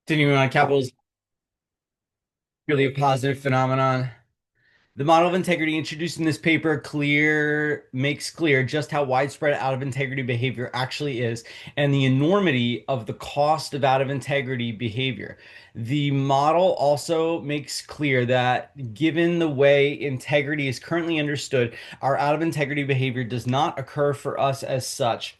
Continuing on, capital is purely a positive phenomenon. The model of integrity introduced in this paper makes clear just how widespread out of integrity behavior actually is and the enormity of the cost of out of integrity behavior. The model also makes clear that given the way integrity is currently understood, our out of integrity behavior does not occur for us as such.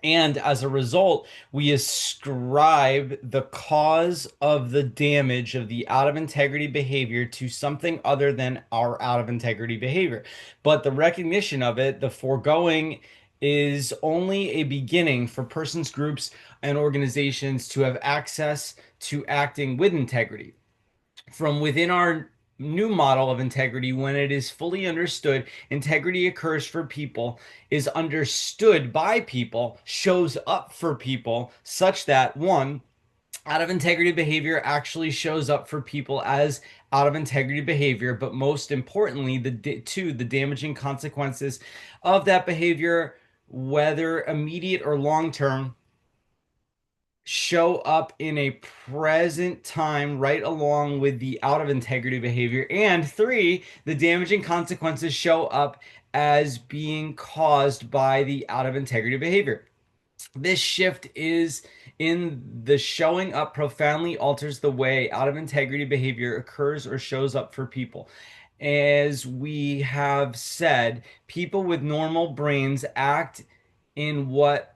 And as a result, we ascribe the cause of the damage of the out of integrity behavior to something other than our out of integrity behavior. But the recognition of it, the foregoing, is only a beginning for persons, groups, and organizations to have access to acting with integrity from within our new model of integrity. When it is fully understood, integrity occurs for people, is understood by people, shows up for people, such that one, out of integrity behavior actually shows up for people as out of integrity behavior, but most importantly, the damaging consequences of that behavior, whether immediate or long term, show up in a present time right along with the out of integrity behavior. And three, the damaging consequences show up as being caused by the out of integrity behavior. This shift is in the showing up profoundly alters the way out of integrity behavior occurs or shows up for people. As we have said, people with normal brains act in what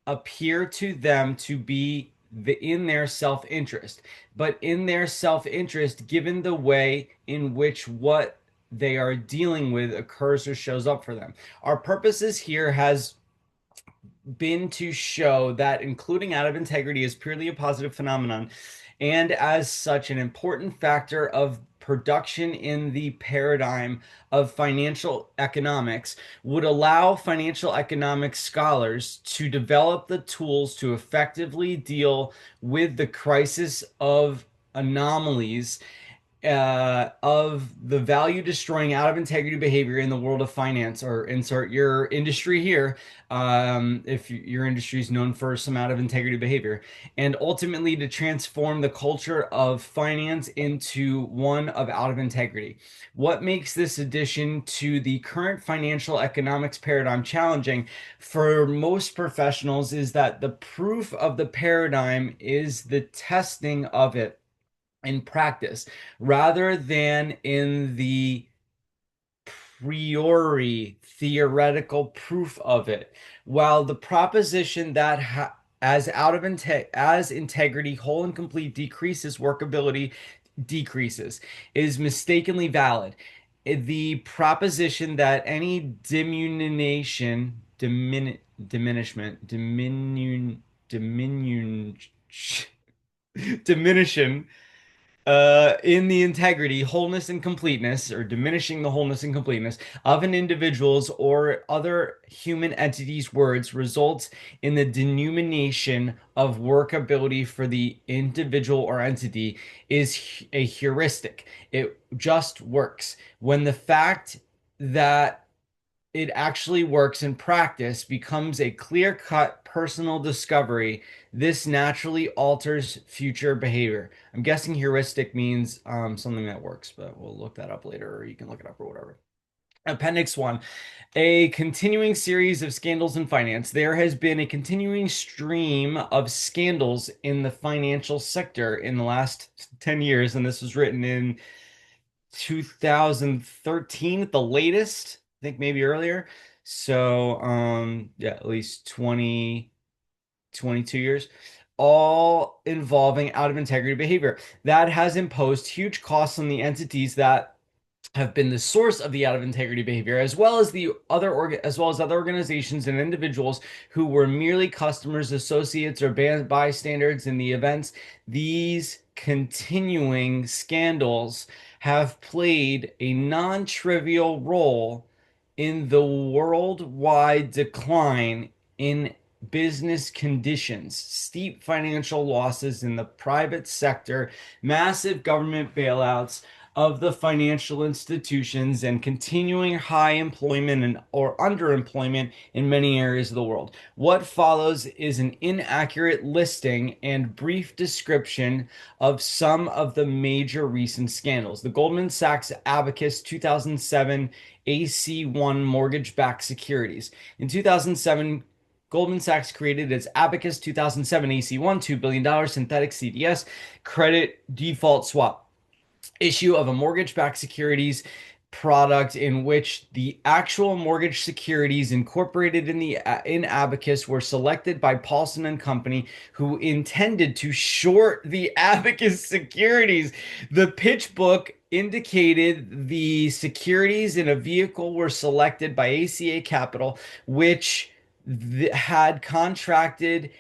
appear to them to be in their self-interest, but in their self-interest, given the way in which what they are dealing with occurs or shows up for them. Our purposes here has been to show that including out of integrity is purely a positive phenomenon, and as such, an important factor of production in the paradigm of financial economics, would allow financial economics scholars to develop the tools to effectively deal with the crisis of anomalies of the value destroying out of integrity behavior in the world of finance, or insert your industry here, if your industry is known for some out of integrity behavior, and ultimately to transform the culture of finance into one of out of integrity. What makes this addition to the current financial economics paradigm challenging for most professionals is that the proof of the paradigm is the testing of it in practice rather than in the priori theoretical proof of it. While the proposition that as integrity whole and complete decreases, workability decreases is mistakenly valid. The proposition that any diminishment, diminution in the integrity, wholeness, and completeness, or diminishing the wholeness and completeness of an individual's or other human entity's words results in the diminution of workability for the individual or entity is a heuristic. It just works. When the fact that it actually works in practice becomes a clear-cut personal discovery, this naturally alters future behavior. I'm guessing heuristic means something that works, but we'll look that up later, or you can look it up or whatever. Appendix 1, a continuing series of scandals in finance. There has been a continuing stream of scandals in the financial sector in the last 10 years, and this was written in 2013 at the latest, I think maybe earlier. So, yeah, at least 22 years, all involving out of integrity behavior that has imposed huge costs on the entities that have been the source of the out of integrity behavior, as well as other organizations and individuals who were merely customers, associates, or bystanders in the events. These continuing scandals have played a non-trivial role in the worldwide decline in business conditions, steep financial losses in the private sector, massive government bailouts, of the financial institutions and continuing high employment and or underemployment in many areas of the world. What follows is an inaccurate listing and brief description of some of the major recent scandals. The Goldman Sachs Abacus 2007 AC1 mortgage-backed securities. In 2007, Goldman Sachs created its Abacus 2007 AC1 $2 billion synthetic CDS credit default swap issue of a mortgage-backed securities product in which the actual mortgage securities incorporated in Abacus were selected by Paulson and Company, who intended to short the Abacus securities. The pitch book indicated the securities in a vehicle were selected by ACA Capital, which had contracted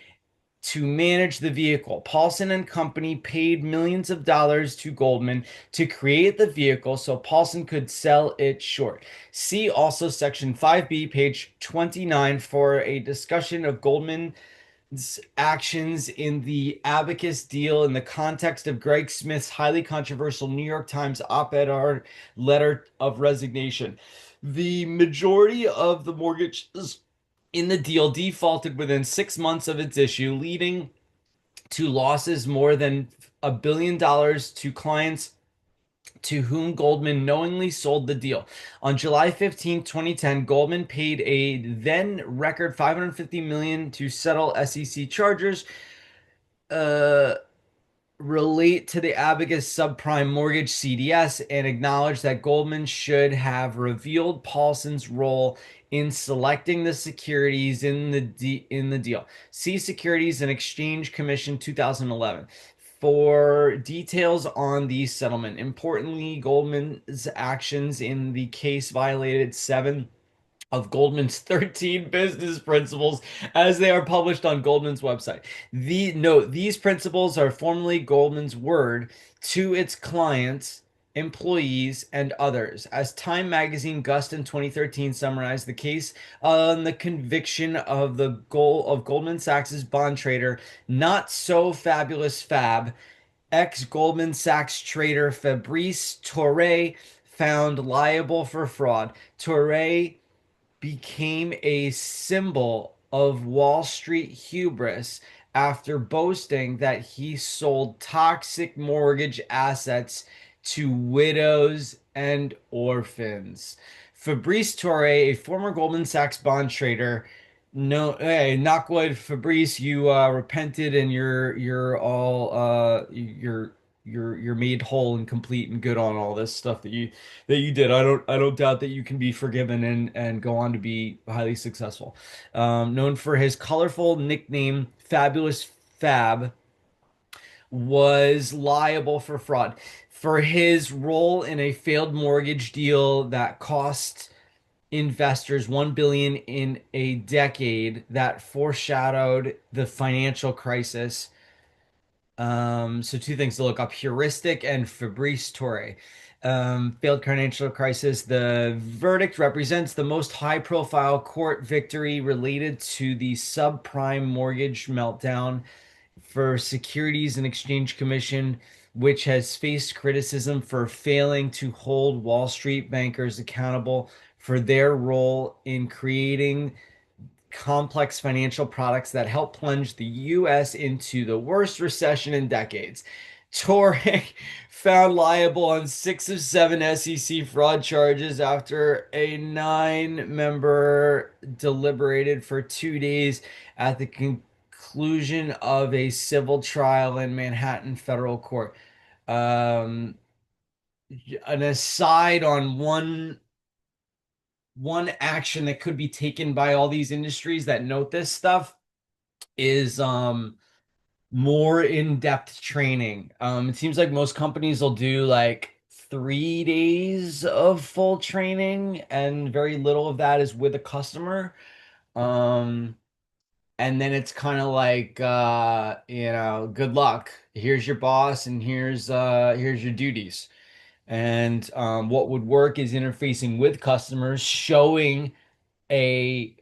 to manage the vehicle. Paulson and Company paid millions of dollars to Goldman to create the vehicle so Paulson could sell it short. See also section 5B, page 29 for a discussion of Goldman's actions in the Abacus deal in the context of Greg Smith's highly controversial New York Times op-ed letter of resignation. The majority of the mortgages in the deal defaulted within 6 months of its issue, leading to losses more than $1 billion to clients to whom Goldman knowingly sold the deal. On July 15, 2010, Goldman paid a then record $550 million to settle SEC charges uh, relate to the Abacus subprime mortgage CDS and acknowledged that Goldman should have revealed Paulson's role in selecting the securities in the deal. See Securities and Exchange Commission 2011 for details on the settlement. Importantly, Goldman's actions in the case violated seven of Goldman's 13 business principles as they are published on Goldman's website. These principles are formally Goldman's word to its clients, employees, and others. As Time Magazine Gust in 2013 summarized the case on the conviction of the goal of Goldman Sachs's bond trader, not so fabulous Fab, ex-Goldman Sachs trader Fabrice Tourre found liable for fraud. Tourre became a symbol of Wall Street hubris after boasting that he sold toxic mortgage assets to widows and orphans. Fabrice Tourre, a former Goldman Sachs bond trader, no, hey, knock wood, Fabrice, you repented and you're all you're made whole and complete and good on all this stuff that you did. I don't doubt that you can be forgiven and go on to be highly successful. Known for his colorful nickname, Fabulous Fab, was liable for fraud for his role in a failed mortgage deal that cost investors 1 billion in a decade that foreshadowed the financial crisis. So two things to look up: heuristic and Fabrice Tourre. Failed financial crisis. The verdict represents the most high-profile court victory related to the subprime mortgage meltdown for Securities and Exchange Commission, which has faced criticism for failing to hold Wall Street bankers accountable for their role in creating complex financial products that helped plunge the US into the worst recession in decades. Touré found liable on 6 of 7 SEC fraud charges after a 9-member deliberated for 2 days at the conclusion of a civil trial in Manhattan federal court. Um, an aside on one action that could be taken by all these industries that note this stuff is more in-depth training. It seems like most companies will do like 3 days of full training and very little of that is with a customer. Um, and then it's kind of like good luck. Here's your boss and here's your duties. And what would work is interfacing with customers, showing a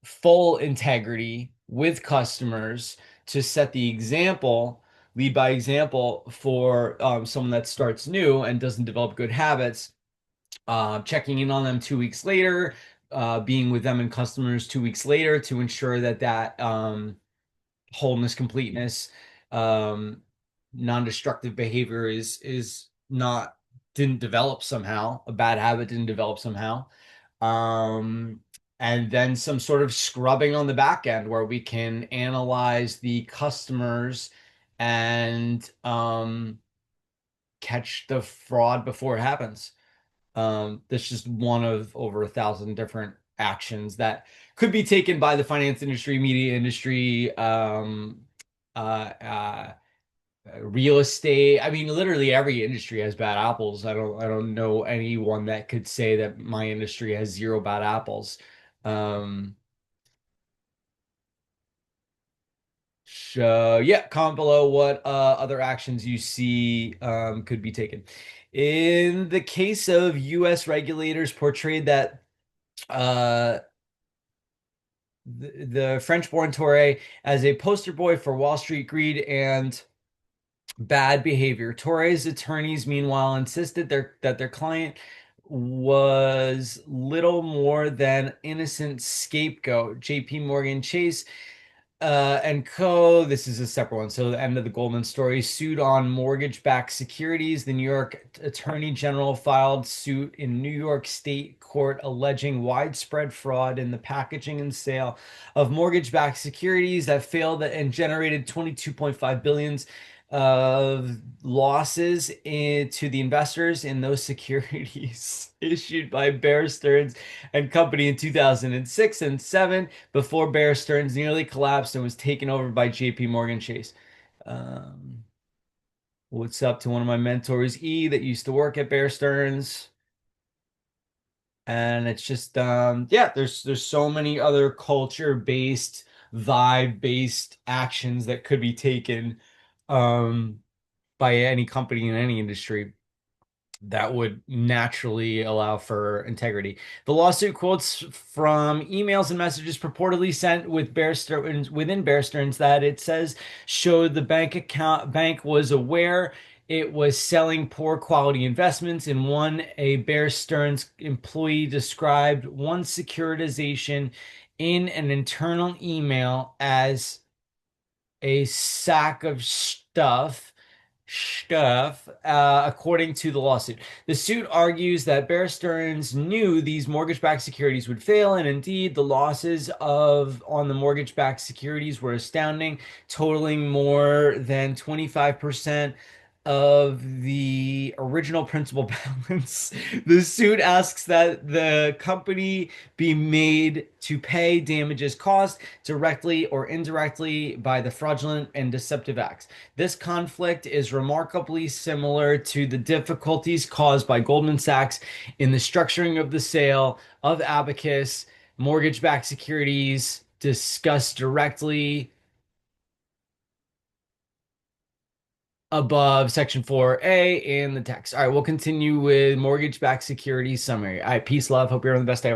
full integrity with customers to set the example lead by example for someone that starts new and doesn't develop good habits, checking in on them 2 weeks later, being with them and customers 2 weeks later to ensure that wholeness, completeness, um, non-destructive behavior is not didn't develop somehow. A bad habit didn't develop somehow. Um, and then some sort of scrubbing on the back end where we can analyze the customers and catch the fraud before it happens. That's just one of over 1,000 different actions that could be taken by the finance industry, media industry, uh, uh, real estate. I mean, literally every industry has bad apples. I don't know anyone that could say that my industry has zero bad apples. Um, so yeah, comment below what other actions you see could be taken. In the case of U.S. regulators portrayed that uh, the French-born Touré as a poster boy for Wall Street greed and bad behavior. Torres attorneys, meanwhile, insisted that their client was little more than innocent scapegoat. JP Morgan Chase and Co. This is a separate one. So the end of the Goldman story sued on mortgage-backed securities. The New York Attorney General filed suit in New York State court alleging widespread fraud in the packaging and sale of mortgage-backed securities that failed and generated 22.5 billions of losses to the investors in those securities issued by Bear Stearns and Company in 2006 and 7 before Bear Stearns nearly collapsed and was taken over by JP Morgan Chase. Um, what's up to one of my mentors, E, that used to work at Bear Stearns? And it's just yeah, there's so many other culture-based, vibe-based actions that could be taken um by any company in any industry that would naturally allow for integrity. The lawsuit quotes from emails and messages purportedly sent with Bear Stearns within Bear Stearns that it says showed the bank was aware it was selling poor quality investments. In one, a Bear Stearns employee described one securitization in an internal email as a sack of stuff, according to the lawsuit. The suit argues that Bear Stearns knew these mortgage-backed securities would fail, and indeed, the losses of on the mortgage-backed securities were astounding, totaling more than 25% of the original principal balance. The suit asks that the company be made to pay damages caused directly or indirectly by the fraudulent and deceptive acts. This conflict is remarkably similar to the difficulties caused by Goldman Sachs in the structuring of the sale of Abacus mortgage-backed securities discussed directly above section 4A in the text. All right, we'll continue with mortgage-backed securities summary. All right, peace, love. Hope you're on the best day.